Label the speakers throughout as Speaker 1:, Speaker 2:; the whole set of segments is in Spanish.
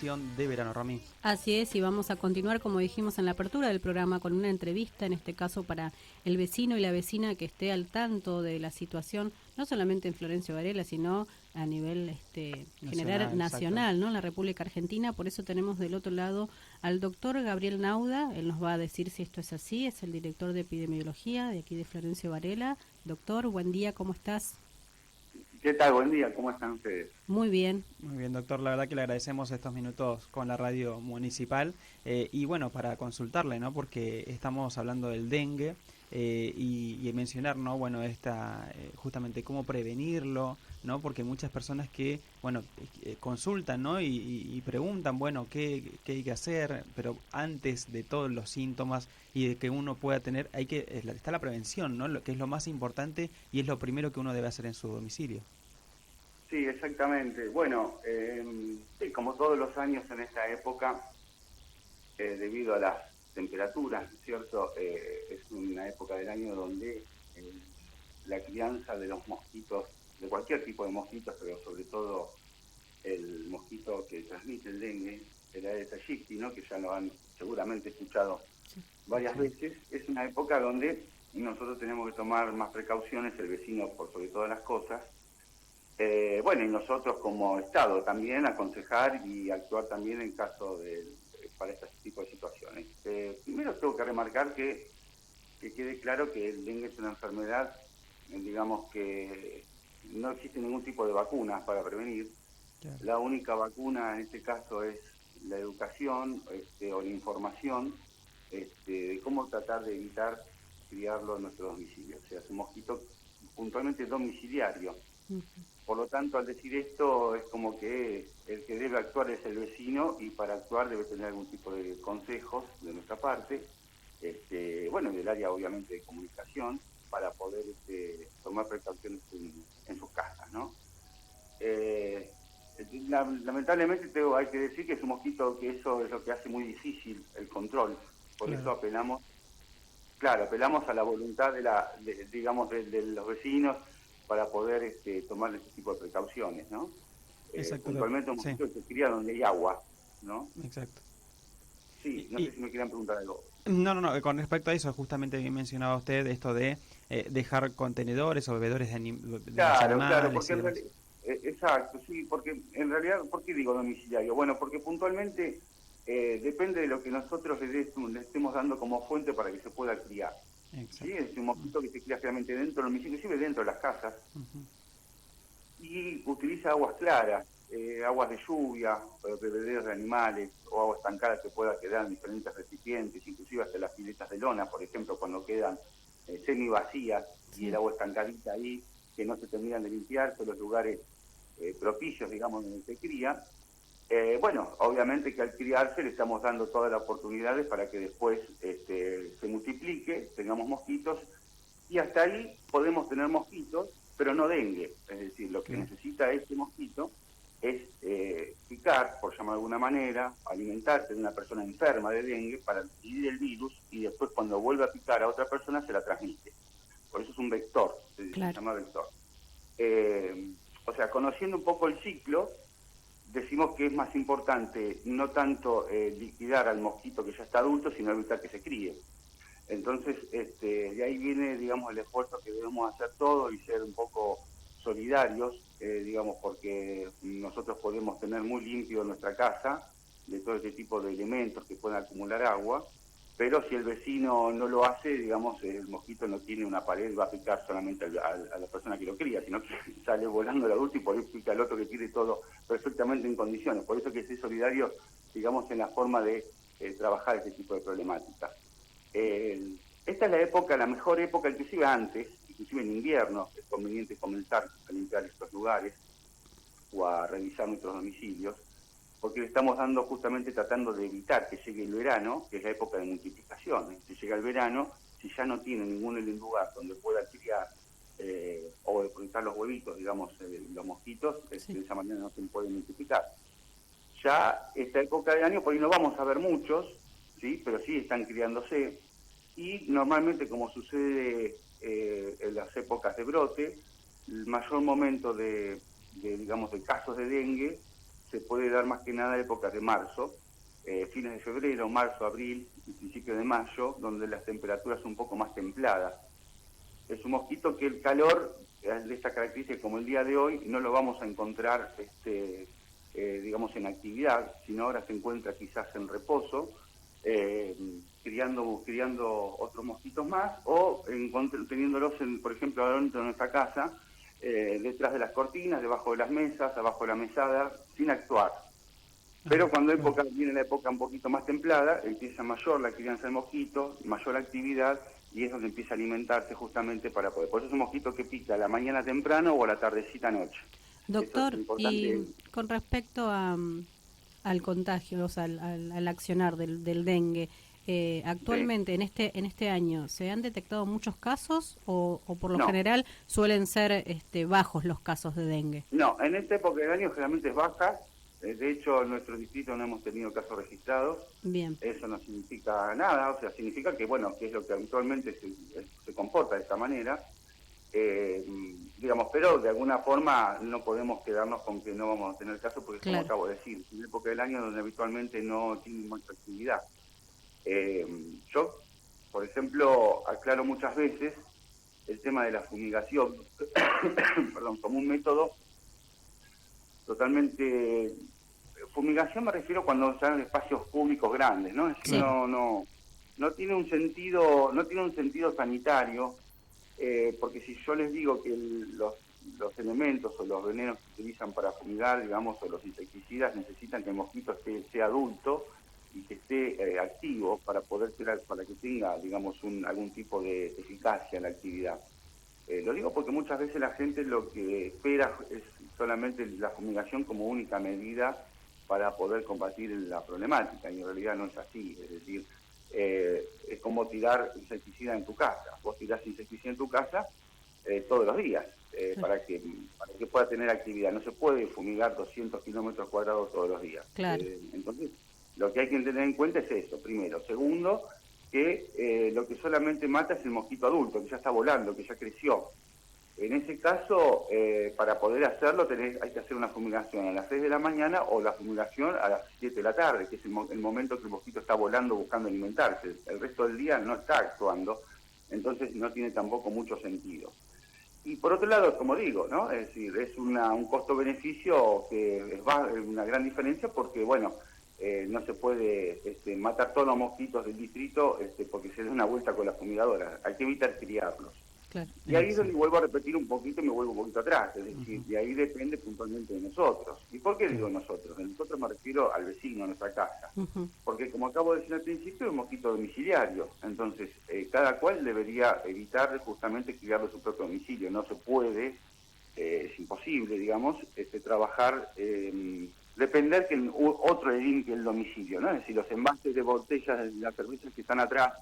Speaker 1: De verano, Rami.
Speaker 2: Así es, y vamos a continuar, como dijimos en la apertura del programa, con una entrevista, en este caso para el vecino y la vecina que esté al tanto de la situación, no solamente en Florencio Varela, sino a nivel general
Speaker 1: Nacional, exacto.
Speaker 2: nacional, ¿no? En la República Argentina. Por eso tenemos del otro lado al doctor Gabriel Nauda. Él nos va a decir si esto es así. Es el director de epidemiología de aquí de Florencio Varela. Doctor, buen día, ¿cómo estás?
Speaker 3: ¿Qué tal? Buen día, ¿cómo están ustedes?
Speaker 2: Muy bien.
Speaker 1: Muy bien, doctor. La verdad que le agradecemos estos minutos con la radio municipal. Y bueno, para consultarle, ¿no? Porque estamos hablando del dengue y mencionar, ¿no? Bueno, justamente cómo prevenirlo, ¿no? Porque muchas personas que, bueno, consultan, ¿no? Y preguntan, bueno, qué hay que hacer, pero antes de todos los síntomas y de que uno pueda tener, está la prevención, ¿no? Lo que es lo más importante y es lo primero que uno debe hacer en su domicilio.
Speaker 3: Sí, exactamente. Bueno, sí, como todos los años en esta época, debido a las temperaturas, ¿cierto? Es una época del año donde la crianza de los mosquitos, de cualquier tipo de mosquitos, pero sobre todo el mosquito que transmite el dengue, el Aedes aegypti, ¿no? Que ya lo han seguramente escuchado varias
Speaker 1: Sí.
Speaker 3: veces, es una época donde nosotros tenemos que tomar más precauciones, el vecino por sobre todas las cosas. Bueno, y nosotros como Estado también aconsejar y actuar también en caso para este tipo de situaciones. Primero tengo que remarcar que quede claro que el dengue es una enfermedad, digamos que no existe ningún tipo de vacuna para prevenir.
Speaker 1: Claro.
Speaker 3: La única vacuna en este caso es la educación o la información de cómo tratar de evitar criarlo en nuestro domicilio. O sea, es un mosquito puntualmente domiciliario. Por lo tanto, al decir esto, es como que el que debe actuar es el vecino y para actuar debe tener algún tipo de consejos de nuestra parte, bueno, y del área obviamente de comunicación, para poder tomar precauciones en sus casas, ¿no? Eh, Lamentablemente hay que decir que es un mosquito que eso es lo que hace muy difícil el control, por eso
Speaker 1: Claro.
Speaker 3: apelamos, claro, apelamos a la voluntad digamos, de los vecinos para poder tomar este tipo de precauciones, ¿no?
Speaker 1: Exacto,
Speaker 3: Puntualmente un
Speaker 1: sí,
Speaker 3: mosquito que se cría donde hay agua, ¿no?
Speaker 1: exacto.
Speaker 3: Sí, no sé si me quieran preguntar algo.
Speaker 1: No, con respecto a eso, justamente bien mencionaba usted esto de dejar contenedores o bebedores de los
Speaker 3: Claro,
Speaker 1: animales
Speaker 3: porque
Speaker 1: y
Speaker 3: en
Speaker 1: demás.
Speaker 3: realidad, exacto, sí, porque en realidad, ¿por qué digo domiciliario? Bueno, porque puntualmente depende de lo que nosotros le estemos dando como fuente para que se pueda criar. ¿Sí?
Speaker 1: Exacto.
Speaker 3: Es un mosquito que se cría realmente dentro del domicilio, inclusive dentro de las casas,
Speaker 1: Ujú.
Speaker 3: y utiliza aguas claras, aguas de lluvia, bebederos de animales o agua estancada que pueda quedar en diferentes recipientes, inclusive hasta las piletas de lona, por ejemplo, cuando quedan semi vacías y el
Speaker 2: Sí.
Speaker 3: agua estancadita ahí, que no se terminan de limpiar, son los lugares propicios, digamos, donde se cría. Bueno, obviamente que al criarse le estamos dando todas las oportunidades para que después se multiplique, tengamos mosquitos, y hasta ahí podemos tener mosquitos, pero no dengue. Es decir, lo que
Speaker 1: Claro.
Speaker 3: necesita este mosquito es picar, por llamar de alguna manera, alimentarse de una persona enferma de dengue para adquirir el virus y después cuando vuelve a picar a otra persona se la transmite. Por eso es un vector, se
Speaker 2: Claro.
Speaker 3: llama vector. O sea, conociendo un poco el ciclo, decimos que es más importante no tanto liquidar al mosquito que ya está adulto, sino evitar que se críe. Entonces, de ahí viene, digamos, el esfuerzo que debemos hacer todos y ser un poco solidarios, digamos, porque nosotros podemos tener muy limpio nuestra casa de todo este tipo de elementos que pueden acumular agua, pero si el vecino no lo hace, digamos, el mosquito no tiene una pared, va a picar solamente a la persona que lo cría, sino que sale volando el adulto y por ahí pica al otro que tiene todo perfectamente en condiciones. Por eso que ser solidario, digamos, en la forma de trabajar este tipo de problemática. Esta es la época, la mejor época, inclusive antes, inclusive en invierno, es conveniente comenzar a limpiar estos lugares o a revisar nuestros domicilios, porque le estamos dando justamente tratando de evitar que llegue el verano, que es la época de multiplicación. Si llega el verano, si ya no tiene ningún lugar donde pueda criar o depositar los huevitos, digamos, los mosquitos,
Speaker 2: Sí.
Speaker 3: de esa manera no se pueden multiplicar. Ya esta época del año, por ahí no vamos a ver muchos, ¿sí? Pero sí están criándose. Y normalmente, como sucede en las épocas de brote, el mayor momento digamos, de casos de dengue se puede dar más que nada en épocas de marzo, fines de febrero, marzo, abril y principio de mayo, donde las temperaturas son un poco más templadas. Es un mosquito que el calor de esta característica, como el día de hoy, no lo vamos a encontrar digamos en actividad, sino ahora se encuentra quizás en reposo, criando otros mosquitos más, o teniéndolos, por ejemplo, adentro de nuestra casa, detrás de las cortinas, debajo de las mesas, abajo de la mesada, sin actuar. Pero cuando viene la época un poquito más templada, empieza mayor la crianza del mosquito, mayor actividad, y es donde empieza a alimentarse justamente para poder. Por eso es un mosquito que pica a la mañana temprano o a la tardecita noche.
Speaker 2: Doctor, y con respecto al contagio, o sea, al accionar del dengue, actualmente en este año, ¿se han detectado muchos casos o por lo general suelen ser bajos los casos de dengue?
Speaker 3: No, en esta época del año generalmente es baja. De hecho, en nuestro distrito no hemos tenido casos registrados.
Speaker 2: Bien.
Speaker 3: Eso no significa nada, o sea, significa que, bueno, que es lo que habitualmente se comporta de esta manera. Digamos, pero de alguna forma no podemos quedarnos con que no vamos a tener casos, porque como acabo de decir, es una época del año donde habitualmente no tiene mucha actividad. Yo, por ejemplo, aclaro muchas veces el tema de la fumigación, perdón, como un método totalmente... Fumigación me refiero cuando están en espacios públicos grandes, ¿no? Es que no tiene un sentido, sanitario, porque si yo les digo que los elementos o los venenos que se utilizan para fumigar, digamos, o los insecticidas necesitan que el mosquito sea adulto y que esté activo para que tenga, digamos, algún tipo de eficacia en la actividad. Lo digo porque muchas veces la gente lo que espera es solamente la fumigación como única medida para poder combatir la problemática, y en realidad no es así. Es decir, es como tirar insecticida en tu casa. Vos tirás insecticida en tu casa todos los días para que pueda tener actividad. No se puede fumigar 200 kilómetros cuadrados todos los días.
Speaker 2: Claro.
Speaker 3: Entonces, lo que hay que tener en cuenta es eso, primero. Segundo, que lo que solamente mata es el mosquito adulto, que ya está volando, que ya creció. En ese caso, para poder hacerlo, hay que hacer una fumigación a las 6 de la mañana o la fumigación a las 7 de la tarde, que es el momento que el mosquito está volando buscando alimentarse. El resto del día no está actuando, entonces no tiene tampoco mucho sentido. Y por otro lado, como digo, ¿no? Es decir, es un costo-beneficio que es una gran diferencia porque, bueno, no se puede matar todos los mosquitos del distrito porque se da una vuelta con la fumigadora. Hay que evitar criarlos.
Speaker 2: Claro.
Speaker 3: Y ahí es donde vuelvo a repetir un poquito y me vuelvo un poquito atrás, es decir, de ahí depende puntualmente de nosotros. ¿Y por qué digo nosotros? De nosotros me refiero al vecino, a nuestra casa. Porque como acabo de decir al principio, es un mosquito domiciliario, entonces cada cual debería evitar justamente criarlo en su propio domicilio. No se puede, es imposible, digamos, trabajar, depender que otro le limpie el domicilio, ¿no? Es decir, los envases de botellas de las cervezas que están atrás,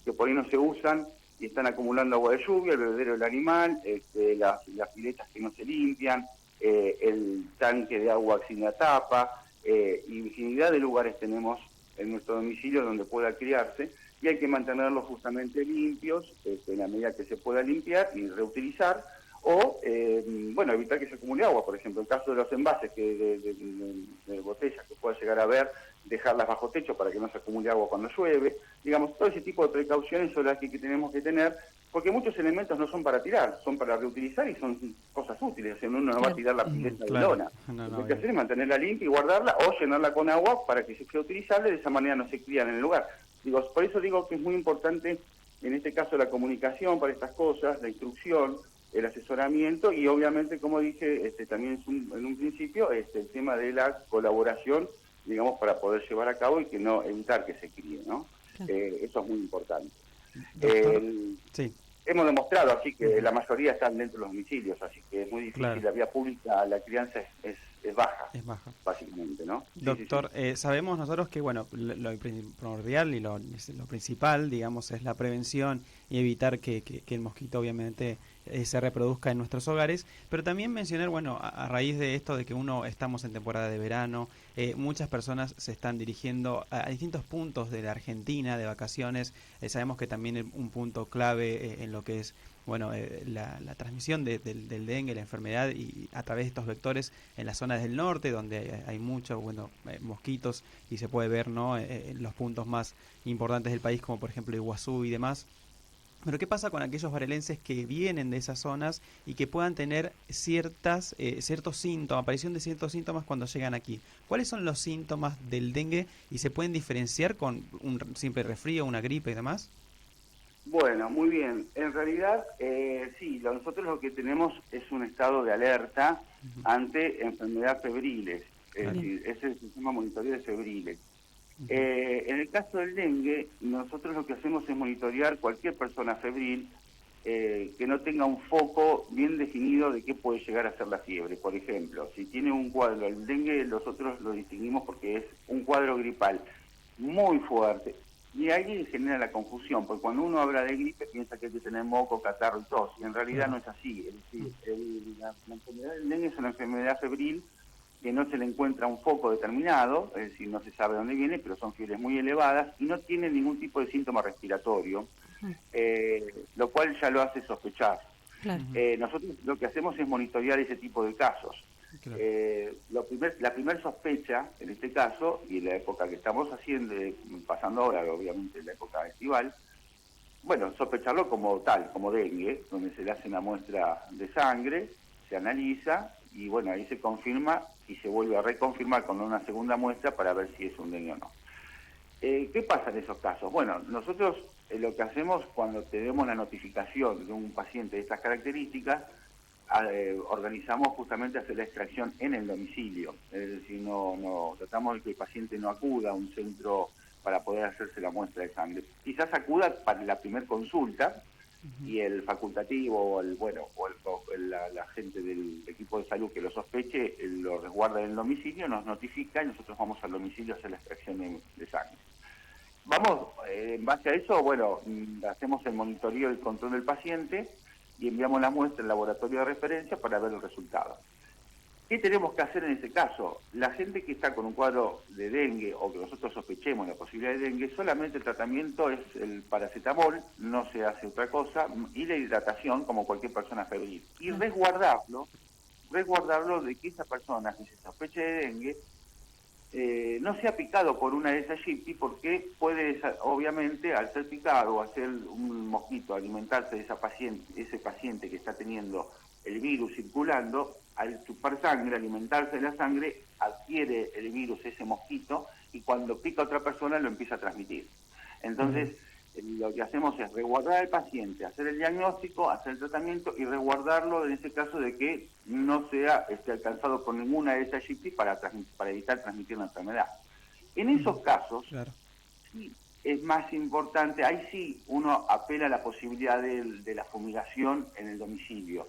Speaker 3: que por ahí no se usan, y están acumulando agua de lluvia, el bebedero del animal, las piletas que no se limpian, el tanque de agua sin la tapa, y infinidad de lugares tenemos en nuestro domicilio donde pueda criarse, y hay que mantenerlos justamente limpios, en la medida que se pueda limpiar y reutilizar, o, bueno, evitar que se acumule agua. Por ejemplo, en el caso de los envases de botellas que pueda llegar a haber, dejarlas bajo techo para que no se acumule agua cuando llueve. Digamos, todo ese tipo de precauciones son las que tenemos que tener, porque muchos elementos no son para tirar, son para reutilizar y son cosas útiles. O sea, uno no va a tirar la pileta de lona. Lo que hay que hacer es mantenerla limpia y guardarla o llenarla con agua para que sea utilizable, de esa manera no se crían en el lugar. Por eso digo que es muy importante, en este caso, la comunicación para estas cosas, la instrucción, el asesoramiento y obviamente, como dije, también en un principio, el tema de la colaboración, digamos, para poder llevar a cabo y que no evitar que se críe, ¿no? Eso es muy importante.
Speaker 1: Sí.
Speaker 3: Hemos demostrado así que la mayoría están dentro de los domicilios, así que es muy difícil.
Speaker 1: Claro.
Speaker 3: La vía pública, la crianza es baja.
Speaker 1: Es baja.
Speaker 3: Básicamente, ¿no?
Speaker 1: Doctor, sí. Sabemos nosotros que, bueno, lo primordial y lo principal, digamos, es la prevención y evitar que el mosquito, obviamente, se reproduzca en nuestros hogares, pero también mencionar, bueno, a raíz de esto de que estamos en temporada de verano, muchas personas se están dirigiendo a distintos puntos de la Argentina de vacaciones. Sabemos que también un punto clave en lo que es bueno, la transmisión del dengue, la enfermedad, y a través de estos vectores en las zonas del norte, donde hay muchos, bueno, mosquitos, y se puede ver, ¿no?, en los puntos más importantes del país, como por ejemplo Iguazú y demás. Pero ¿qué pasa con aquellos varelenses que vienen de esas zonas y que puedan tener ciertos síntomas, aparición de ciertos síntomas cuando llegan aquí? ¿Cuáles son los síntomas del dengue y se pueden diferenciar con un simple resfrío, una gripe y demás?
Speaker 3: Bueno, muy bien. En realidad, sí, nosotros lo que tenemos es un estado de alerta ante enfermedades febriles, es decir, es el sistema monitoreo de febriles. En el caso del dengue, nosotros lo que hacemos es monitorear cualquier persona febril que no tenga un foco bien definido de qué puede llegar a ser la fiebre. Por ejemplo, si tiene un cuadro, el dengue nosotros lo distinguimos porque es un cuadro gripal muy fuerte. Y ahí genera la confusión, porque cuando uno habla de gripe piensa que hay que tener moco, catarro y tos, y en realidad no es así. Es decir, la enfermedad del dengue es una enfermedad febril que no se le encuentra un foco determinado, es decir, no se sabe dónde viene, pero son fiebres muy elevadas y no tiene ningún tipo de síntoma respiratorio, lo cual ya lo hace sospechar.
Speaker 2: Claro.
Speaker 3: Nosotros lo que hacemos es monitorear ese tipo de casos.
Speaker 1: Claro.
Speaker 3: La primera sospecha, en este caso, y en la época que estamos pasando ahora, obviamente en la época estival, bueno, sospecharlo como tal, como dengue, donde se le hace una muestra de sangre, se analiza, y bueno, ahí se confirma y se vuelve a reconfirmar con una segunda muestra para ver si es un dengue o no. ¿Qué pasa en esos casos? Bueno, nosotros lo que hacemos cuando tenemos la notificación de un paciente de estas características, organizamos justamente hacer la extracción en el domicilio. Es decir, no tratamos de que el paciente no acuda a un centro para poder hacerse la muestra de sangre. Quizás acuda para la primera consulta, y el facultativo la gente del equipo de salud que lo sospeche lo resguarda en el domicilio, nos notifica y nosotros vamos al domicilio a hacer la extracción de sangre. Vamos, en base a eso, bueno, hacemos el monitoreo y el control del paciente y enviamos la muestra al laboratorio de referencia para ver el resultado. ¿Qué tenemos que hacer en este caso? La gente que está con un cuadro de dengue o que nosotros sospechemos la posibilidad de dengue, solamente el tratamiento es el paracetamol, no se hace otra cosa, y la hidratación como cualquier persona febril. Y resguardarlo de que esa persona que se sospeche de dengue no sea picado por una de esas GIPI, porque puede, obviamente, al ser picado o hacer un mosquito, alimentarse de ese paciente que está teniendo el virus circulando, al chupar sangre, alimentarse de la sangre, adquiere el virus ese mosquito y cuando pica a otra persona lo empieza a transmitir. Entonces, lo que hacemos es resguardar al paciente, hacer el diagnóstico, hacer el tratamiento y resguardarlo en ese caso de que no sea alcanzado por ninguna de esas GP para evitar transmitir la enfermedad. En esos casos, claro, sí es más importante, ahí sí uno apela a la posibilidad de la fumigación en el domicilio,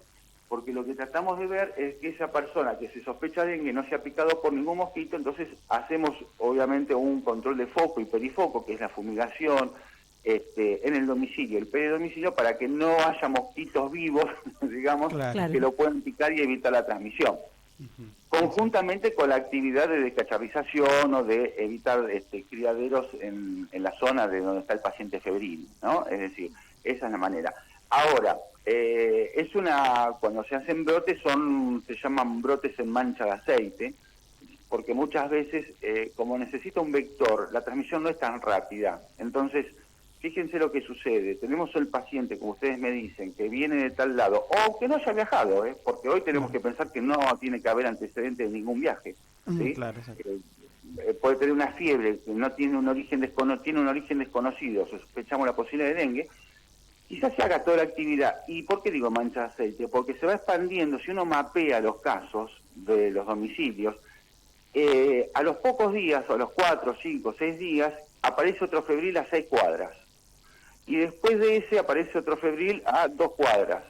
Speaker 3: porque lo que tratamos de ver es que esa persona que se sospecha de dengue no se ha picado por ningún mosquito, entonces hacemos obviamente un control de foco y perifoco, que es la fumigación en el domicilio, el peridomicilio, para que no haya mosquitos vivos, digamos, claro, que lo puedan picar y evitar la transmisión. Conjuntamente con la actividad de descacharrización o de evitar criaderos en la zona de donde está el paciente febril, ¿no? Es decir, esa es la manera. Ahora, cuando se hacen brotes se llaman brotes en mancha de aceite, porque muchas veces, como necesita un vector, la transmisión no es tan rápida. Entonces, fíjense lo que sucede. Tenemos el paciente, como ustedes me dicen, que viene de tal lado, o que no haya viajado, porque hoy tenemos que pensar que no tiene que haber antecedentes de ningún viaje, ¿sí? Claro, puede tener una fiebre que no tiene un origen desconocido, sospechamos la posibilidad de dengue, quizás se haga toda la actividad. ¿Y por qué digo mancha de aceite? Porque se va expandiendo, si uno mapea los casos de los domicilios, a los pocos días, o a los 4, 5, 6 días, aparece otro febril a 6 cuadras. Y después de ese aparece otro febril a 2 cuadras.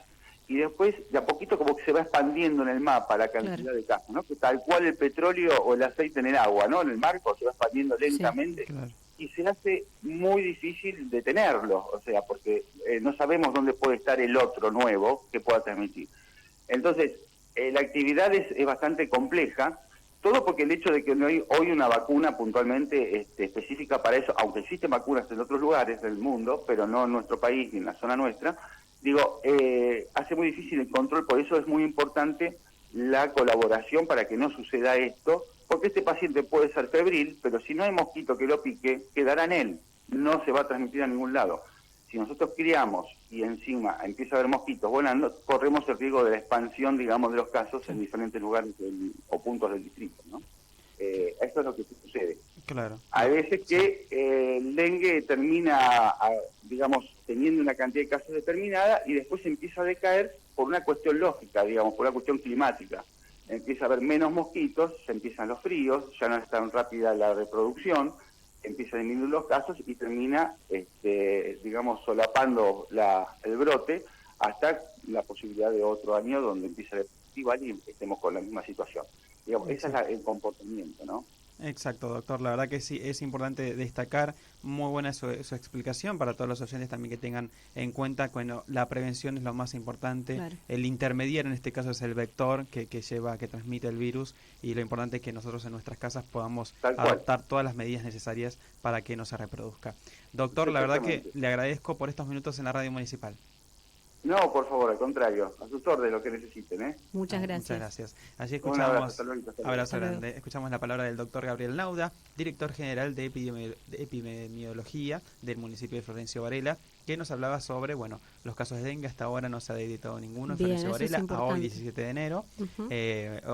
Speaker 3: Y después, de a poquito, como que se va expandiendo en el mapa la cantidad de casos, ¿no? Que tal cual el petróleo o el aceite en el agua, ¿no? En el marco se va expandiendo lentamente. Sí, claro. Y se hace muy difícil detenerlo, o sea, porque no sabemos dónde puede estar el otro nuevo que pueda transmitir. Entonces, la actividad es bastante compleja, todo porque el hecho de que no hay hoy una vacuna puntualmente específica para eso, aunque existen vacunas en otros lugares del mundo, pero no en nuestro país ni en la zona nuestra, Digo, hace muy difícil el control, por eso es muy importante la colaboración para que no suceda esto, porque este paciente puede ser febril, pero si no hay mosquito que lo pique, quedará en él, no se va a transmitir a ningún lado. Si nosotros criamos y encima empieza a haber mosquitos volando, corremos el riesgo de la expansión, digamos, de los casos en diferentes lugares o puntos del distrito, ¿no? Esto es lo que sucede.
Speaker 1: Claro.
Speaker 3: Hay veces que el dengue termina, digamos, teniendo una cantidad de casos determinada y después empieza a decaer por una cuestión lógica, digamos, por una cuestión climática. Empieza a haber menos mosquitos, se empiezan los fríos, ya no es tan rápida la reproducción, empieza a disminuir los casos y termina, digamos, solapando el brote hasta la posibilidad de otro año donde empieza el festival y estemos con la misma situación. Digamos, ese es el comportamiento, ¿no?
Speaker 1: Exacto, doctor. La verdad que sí, es importante destacar, muy buena su explicación para todos los oyentes también que tengan en cuenta que bueno, la prevención es lo más importante,
Speaker 2: Claro.
Speaker 1: El intermediario en este caso es el vector que transmite el virus y lo importante es que nosotros en nuestras casas podamos adoptar todas las medidas necesarias para que no se reproduzca. Doctor, la verdad que le agradezco por estos minutos en la radio municipal.
Speaker 3: No, por favor, al contrario, a sus órdenes, lo que necesiten, ¿eh?
Speaker 2: Muchas gracias.
Speaker 1: Muchas gracias. Allí
Speaker 3: Un
Speaker 1: escuchamos,
Speaker 3: abrazo,
Speaker 1: abrazo grande. Escuchamos la palabra del doctor Gabriel Lauda, director general de epidemiología del municipio de Florencio Varela, que nos hablaba sobre, bueno, los casos de dengue. Hasta ahora no se ha detectado ninguno en Florencio Varela, a hoy 17 de enero.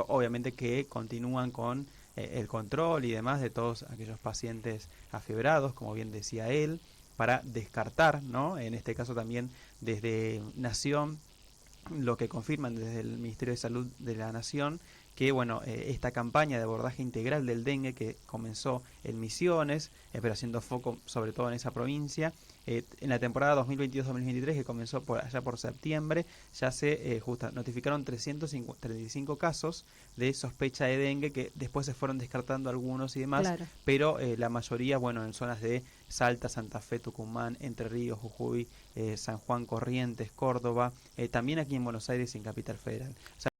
Speaker 1: Obviamente que continúan con el control y demás de todos aquellos pacientes afiebrados, como bien decía él, para descartar, ¿no? En este caso también desde Nación, lo que confirman desde el Ministerio de Salud de la Nación, que bueno, esta campaña de abordaje integral del dengue que comenzó en Misiones, pero haciendo foco sobre todo en esa provincia, en la temporada 2022-2023 que comenzó allá por septiembre, ya se notificaron 335 casos de sospecha de dengue que después se fueron descartando algunos y demás,
Speaker 2: Claro.
Speaker 1: pero la mayoría, bueno, en zonas de Salta, Santa Fe, Tucumán, Entre Ríos, Jujuy, San Juan, Corrientes, Córdoba, también aquí en Buenos Aires y en Capital Federal. O sea,